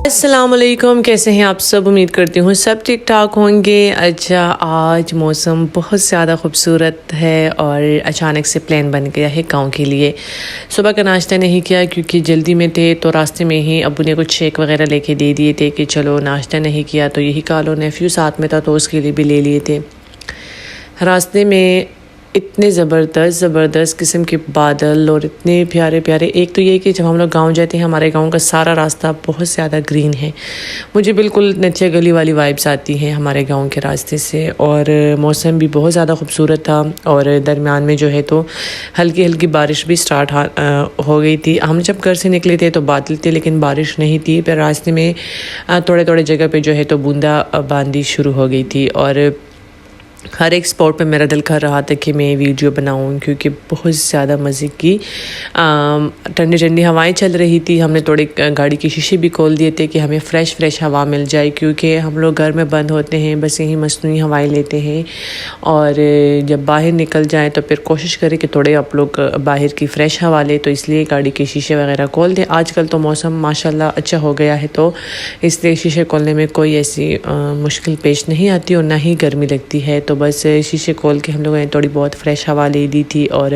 अस्सलामुअलैकुम, कैसे हैं आप सब। उम्मीद करती हूँ सब ठीक ठाक होंगे। अच्छा, आज मौसम बहुत ज़्यादा खूबसूरत है और अचानक से प्लान बन गया है गांव के लिए। सुबह का नाश्ता नहीं किया क्योंकि जल्दी में थे, तो रास्ते में ही अब्बू ने कुछ शेक वगैरह लेके दे दिए थे कि चलो नाश्ता नहीं किया, तो यही कहा लो। नेफ्यू साथ में था तो उसके लिए भी ले लिए थे। रास्ते में इतने ज़बरदस्त किस्म के बादल और इतने प्यारे प्यारे। एक तो ये कि जब हम लोग गांव जाते हैं, हमारे गांव का सारा रास्ता बहुत ज़्यादा ग्रीन है। मुझे बिल्कुल नथिया गली वाली वाइब्स आती हैं हमारे गांव के रास्ते से। और मौसम भी बहुत ज़्यादा खूबसूरत था और दरमियान में जो है तो हल्की हल्की बारिश भी स्टार्ट हो गई थी। हम जब घर से निकले थे तो बादल थे लेकिन बारिश नहीं थी। फिर रास्ते में थोड़े थोड़े जगह पे जो है तो बूंदा बांदी शुरू हो गई थी और हर एक स्पॉट पे मेरा दिल कर रहा था कि मैं वीडियो बनाऊं क्योंकि बहुत ज़्यादा मज़े की ठंडी ठंडी हवाएं चल रही थी। हमने थोड़े गाड़ी के शीशे भी खोल दिए थे कि हमें फ़्रेश हवा मिल जाए, क्योंकि हम लोग घर में बंद होते हैं, बस यही मसनूई हवाएं लेते हैं। और जब बाहर निकल जाएं तो फिर कोशिश करें कि थोड़े आप लोग बाहर की फ़्रेश हवा लें, तो इसलिए गाड़ी के शीशे वगैरह खोल दें। आजकल तो मौसम माशाल्लाह अच्छा हो गया है, तो इसलिए शीशे खोलने में कोई ऐसी मुश्किल पेश नहीं आती और ना ही गर्मी लगती है। तो बस शीशे खोल के हम लोगों ने थोड़ी बहुत फ्रेश हवा ले ली थी। और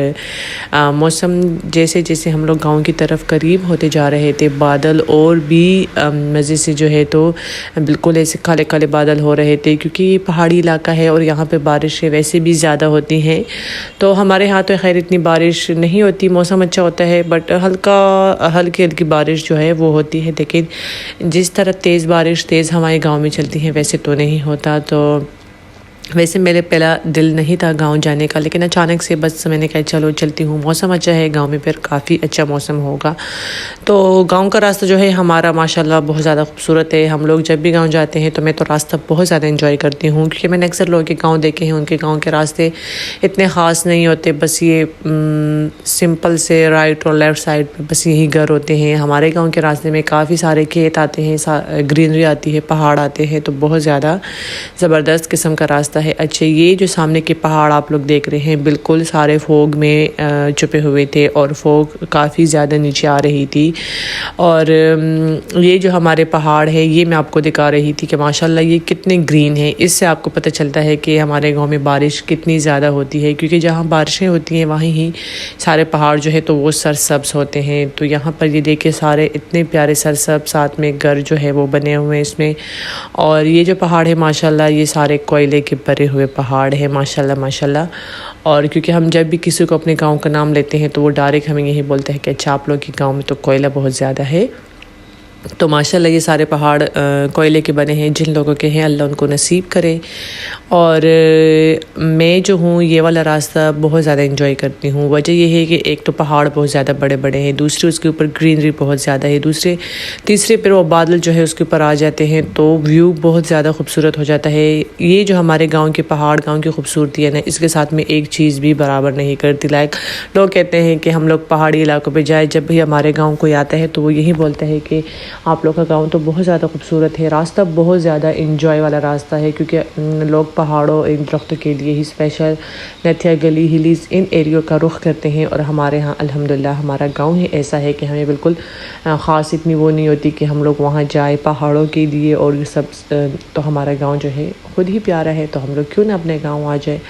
मौसम जैसे जैसे हम लोग गांव की तरफ करीब होते जा रहे थे, बादल और भी मज़े से जो है तो बिल्कुल ऐसे काले काले बादल हो रहे थे, क्योंकि ये पहाड़ी इलाका है और यहाँ पे बारिशें वैसे भी ज़्यादा होती हैं। तो हमारे यहाँ तो खैर इतनी बारिश नहीं होती, मौसम अच्छा होता है, बट हल्की हल्की बारिश जो है वो होती है। लेकिन जिस तरह तेज़ बारिश तेज़ हवाएं गाँव में चलती हैं वैसे तो नहीं होता। तो वैसे मेरे पहला दिल नहीं था गांव जाने का, लेकिन अचानक से बस मैंने कहा चलो चलती हूँ। मौसम अच्छा है गांव में, फिर काफ़ी अच्छा मौसम होगा। तो गांव का रास्ता जो है हमारा माशाल्लाह बहुत ज़्यादा खूबसूरत है। हम लोग जब भी गांव जाते हैं तो मैं तो रास्ता बहुत ज़्यादा एंजॉय करती हूँ, क्योंकि मैंने अक्सर लोगों के गाँव देखे हैं, उनके गाँव के रास्ते इतने ख़ास नहीं होते। बस ये सिंपल से राइट और लेफ़्ट साइड पर बस यही घर होते हैं। हमारे गाँव के रास्ते में काफ़ी सारे खेत आते हैं, ग्रीनरी आती है, पहाड़ आते हैं, तो बहुत ज़्यादा ज़बरदस्त किस्म का रास्ता है। अच्छा, ये जो सामने के पहाड़ आप लोग देख रहे हैं बिल्कुल सारे फोग में छुपे हुए थे और फोग काफ़ी ज़्यादा नीचे आ रही थी। और ये जो हमारे पहाड़ है ये मैं आपको दिखा रही थी कि माशाल्लाह ये कितने ग्रीन है। इससे आपको पता चलता है कि हमारे गांव में बारिश कितनी ज़्यादा होती है, क्योंकि जहाँ बारिशें होती हैं वहीं ही सारे पहाड़ जो है तो वो सरसब्ज होते हैं। तो यहाँ पर ये देखिए सारे इतने प्यारे सरसब्ज, साथ में घर जो है वो बने हुए हैं इसमें। और ये जो पहाड़ है माशाल्लाह ये सारे कोयले के भरे हुए पहाड़ है माशाल्लाह। और क्योंकि हम जब भी किसी को अपने गांव का नाम लेते हैं तो वो डायरेक्ट हमें यही बोलते हैं कि अच्छा आप लोग के गांव में तो कोयला बहुत ज़्यादा है। तो माशाल्लाह ये सारे पहाड़ कोयले के बने हैं। जिन लोगों के हैं अल्लाह उनको नसीब करे। और मैं जो हूँ ये वाला रास्ता बहुत ज़्यादा एंजॉय करती हूँ। वजह यह है कि एक तो पहाड़ बहुत ज़्यादा बड़े बड़े हैं, दूसरे उसके ऊपर ग्रीनरी बहुत ज़्यादा है, तीसरे पर वो बादल जो है उसके ऊपर आ जाते हैं तो व्यू बहुत ज़्यादा खूबसूरत हो जाता है। ये जो हमारे गाँव के पहाड़, गाँव की खूबसूरती है ना, इसके साथ में एक चीज़ भी बराबर नहीं करती। लाइक लोग कहते हैं कि हम लोग पहाड़ी इलाकों पर जाए, जब भी हमारे गाँव कोई आता है तो वो यही बोलता है कि आप लोग का गांव तो बहुत ज़्यादा खूबसूरत है। रास्ता बहुत ज़्यादा इंजॉय वाला रास्ता है, क्योंकि लोग पहाड़ों, इन दरख्तों के लिए ही स्पेशल नथिया गली, हिलीज़, इन एरियो का रुख करते हैं। और हमारे यहाँ अल्हम्दुलिल्लाह हमारा गांव ही ऐसा है कि हमें बिल्कुल ख़ास इतनी वो नहीं होती कि हम लोग वहाँ जाए पहाड़ों के लिए और ये सब। तो हमारा गाँव जो है ख़ुद ही प्यारा है, तो हम लोग क्यों ना अपने गाँव आ जाए।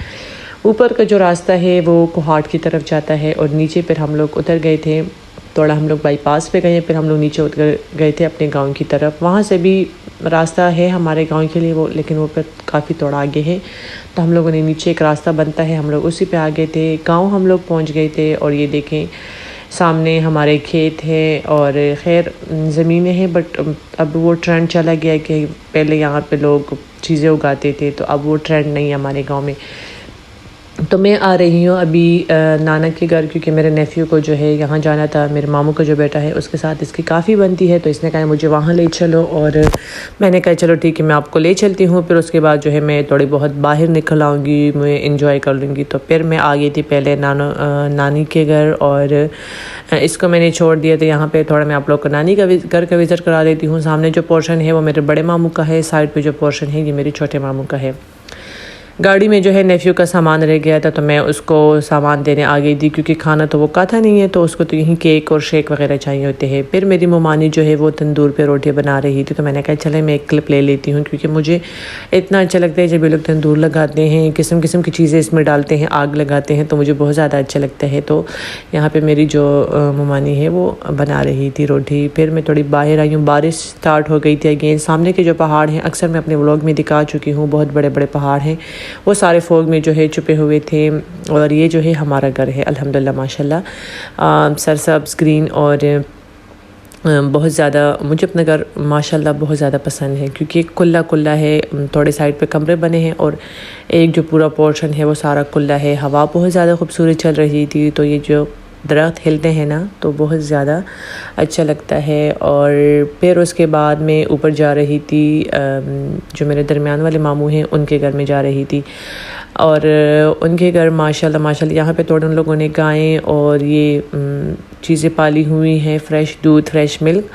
ऊपर का जो रास्ता है वो कोहाट की तरफ जाता है और नीचे पर हम लोग उतर गए थे। थोड़ा हम लोग बाईपास पे गए, फिर हम लोग नीचे उतर गए थे अपने गांव की तरफ। वहाँ से भी रास्ता है हमारे गांव के लिए वो, लेकिन वो फिर काफ़ी थोड़ा आगे है। तो हम लोगों ने नीचे एक रास्ता बनता है, हम लोग उसी पे आ गए थे। गांव हम लोग पहुँच गए थे और ये देखें सामने हमारे खेत है और खैर ज़मीनें हैं, बट अब वो ट्रेंड चला गया कि पहले यहाँ पे लोग चीज़ें उगाते थे, तो अब वो ट्रेंड नहीं है हमारे गाँव में। तो मैं आ रही हूँ अभी नाना के घर, क्योंकि मेरे नेफ्यू को जो है यहाँ जाना था। मेरे मामू का जो बेटा है उसके साथ इसकी काफ़ी बनती है, तो इसने कहा मुझे वहाँ ले चलो। और मैंने कहा चलो ठीक है मैं आपको ले चलती हूँ। फिर उसके बाद जो है मैं थोड़ी बहुत बाहर निकल आऊँगी, मैं इंजॉय कर लूँगी। तो फिर मैं आ गई थी पहले नानी के घर और इसको मैंने छोड़ दिया था यहाँ पे। थोड़ा मैं आप लोग को नानी का घर का विज़िट करा देती हूँ। सामने जो पोर्शन है वो मेरे बड़े मामू का है, साइड पे जो पोर्शन है ये मेरे छोटे मामू का है। गाड़ी में जो है नेफ्यू का सामान रह गया था, तो मैं उसको सामान देने आ गई थी क्योंकि खाना तो वो खाता नहीं है, तो उसको तो यहीं केक और शेक वगैरह चाहिए होते हैं। फिर मेरी ममानी जो है वो तंदूर पे रोटी बना रही थी, तो मैंने कहा चले मैं एक क्लिप ले लेती हूँ, क्योंकि मुझे इतना अच्छा लगता है जब ये लोग तंदूर लगाते हैं, किस्म किस्म की चीज़ें इसमें डालते हैं, आग लगाते हैं, तो मुझे बहुत ज़्यादा अच्छा लगता है। तो यहाँ पर मेरी जो ममानी है वो बना रही थी रोटी। फिर मैं थोड़ी बाहर आई हूँ, बारिश स्टार्ट हो गई थी अगेन। सामने के जो पहाड़ हैं अक्सर मैं अपने व्लॉग में दिखा चुकी हूँ, बहुत बड़े बड़े पहाड़ हैं, वो सारे फोग में जो है छुपे हुए थे। और ये जो है हमारा घर है अल्हम्दुलिल्लाह माशाल्लाह, सरसब्ज़ ग्रीन, और बहुत ज़्यादा मुझे अपना घर माशाल्लाह बहुत ज़्यादा पसंद है, क्योंकि कुल्ला कुल्ला है, थोड़े साइड पे कमरे बने हैं और एक जो पूरा पोर्शन है वो सारा कुल्ला है। हवा बहुत ज़्यादा खूबसूरत चल रही थी, तो ये जो दरख्त हिलते हैं ना तो बहुत ज़्यादा अच्छा लगता है। और फिर उसके बाद मैं ऊपर जा रही थी, जो मेरे दरमियान वाले मामू हैं उनके घर में जा रही थी, और उनके घर माशाल्लाह माशाल्लाह यहाँ पे थोड़े उन लोगों ने गायें और ये चीज़ें पाली हुई हैं, फ़्रेश दूध, फ्रेश मिल्क।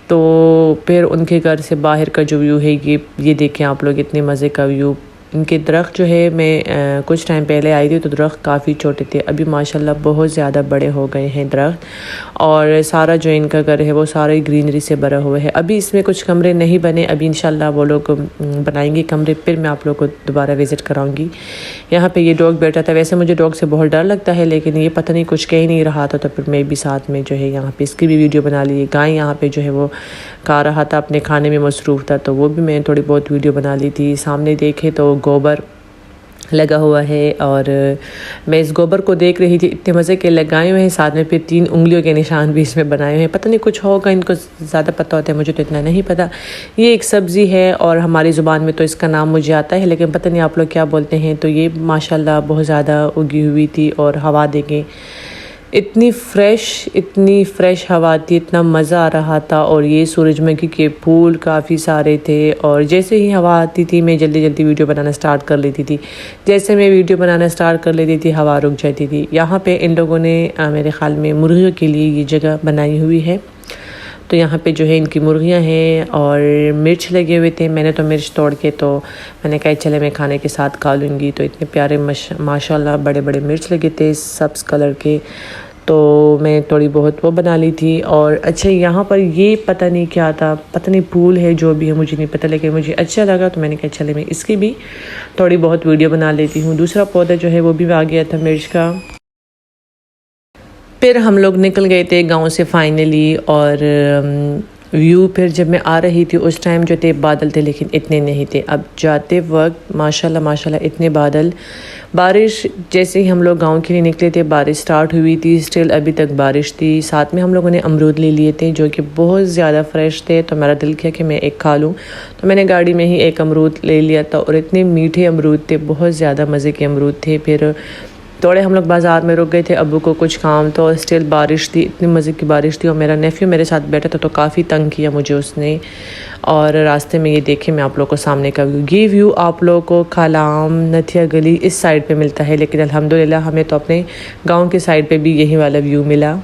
तो फिर उनके घर से बाहर का जो व्यू है ये देखें आप लोग, इतने मज़े का व्यू। इनके दरख्त जो है, मैं कुछ टाइम पहले आई थी तो दरख्त काफ़ी छोटे थे, अभी माशाल्लाह बहुत ज़्यादा बड़े हो गए हैं दरख्त। और सारा जो इनका घर है वो सारा ग्रीनरी से भरा हुआ है। अभी इसमें कुछ कमरे नहीं बने, अभी इंशाल्लाह वो लोग बनाएंगे कमरे, फिर मैं आप लोग को दोबारा विज़िट कराऊंगी। यहाँ पे ये डॉग बैठा था, वैसे मुझे डॉग से बहुत डर लगता है, लेकिन ये पता नहीं कुछ कह ही नहीं रहा था, तो फिर मैं भी साथ में जो है यहाँ पे इसकी भी वीडियो बना ली। गाय यहाँ पे जो है वो खा रहा था, अपने खाने में मसरूफ़ था, तो वो भी मैंने थोड़ी बहुत वीडियो बना ली थी। सामने देखे तो गोबर लगा हुआ है, और मैं इस गोबर को देख रही थी, इतने मज़े के लगाए हुए हैं, साथ में फिर 3 उंगलियों के निशान भी इसमें बनाए हुए हैं। पता नहीं कुछ होगा, इनको ज़्यादा पता होता है, मुझे तो इतना नहीं पता। ये एक सब्ज़ी है और हमारी ज़ुबान में तो इसका नाम मुझे आता है, लेकिन पता नहीं आप लोग क्या बोलते हैं। तो ये माशाल्लाह बहुत ज़्यादा उगी हुई थी, और हवा देखें इतनी फ़्रेश हवा थी, इतना मज़ा आ रहा था। और ये सूरजमुखी के फूल काफ़ी सारे थे, और जैसे ही हवा आती थी मैं जल्दी जल्दी वीडियो बनाना स्टार्ट कर लेती थी। जैसे मैं वीडियो बनाना स्टार्ट कर लेती थी हवा रुक जाती थी। यहाँ पे इन लोगों ने मेरे ख़्याल में मुर्गियों के लिए ये जगह बनाई हुई है, तो यहाँ पे जो है इनकी मुर्गियाँ हैं, और मिर्च लगे हुए थे। मैंने तो मिर्च तोड़ के, तो मैंने कहा चले मैं खाने के साथ खा लूँगी। तो इतने प्यारे माशाल्लाह बड़े बड़े मिर्च लगे थे सब्ज़ कलर के, तो मैं थोड़ी बहुत वो बना ली थी। और अच्छा यहाँ पर ये पता नहीं क्या था, पता नहीं फूल है, जो भी है मुझे नहीं पता, लेकिन मुझे अच्छा लगा, तो मैंने कहा चले मैं इसकी भी थोड़ी बहुत वीडियो बना लेती हूँ। दूसरा पौधा जो है वो भी आ गया था मिर्च का। फिर हम लोग निकल गए थे गांव से फाइनली, और व्यू फिर जब मैं आ रही थी उस टाइम जो थे बादल थे, लेकिन इतने नहीं थे। अब जाते वक्त माशाल्लाह माशाल्लाह इतने बादल, बारिश जैसे ही हम लोग गांव के लिए निकले थे बारिश स्टार्ट हुई थी, स्टिल अभी तक बारिश थी। साथ में हम लोगों ने अमरूद ले लिए थे जो कि बहुत ज़्यादा फ्रेश थे, तो मेरा दिल किया कि मैं एक खा लूँ, तो मैंने गाड़ी में ही एक अमरूद ले लिया था। और इतने मीठे अमरूद थे, बहुत ज़्यादा मज़े के अमरूद थे। फिर थोड़े हम लोग बाज़ार में रुक गए थे, अब्बू को कुछ काम, तो स्टिल बारिश थी, इतनी मज़े की बारिश थी। और मेरा नेफ्यू मेरे साथ बैठा था, तो काफ़ी तंग किया मुझे उसने। और रास्ते में ये देखे मैं आप लोग को सामने का व्यू, ये व्यू आप लोगों को खालाम नथिया गली इस साइड पे मिलता है, लेकिन अल्हम्दुलिल्लाह हमें तो अपने गांव के साइड पे भी यही वाला व्यू मिला।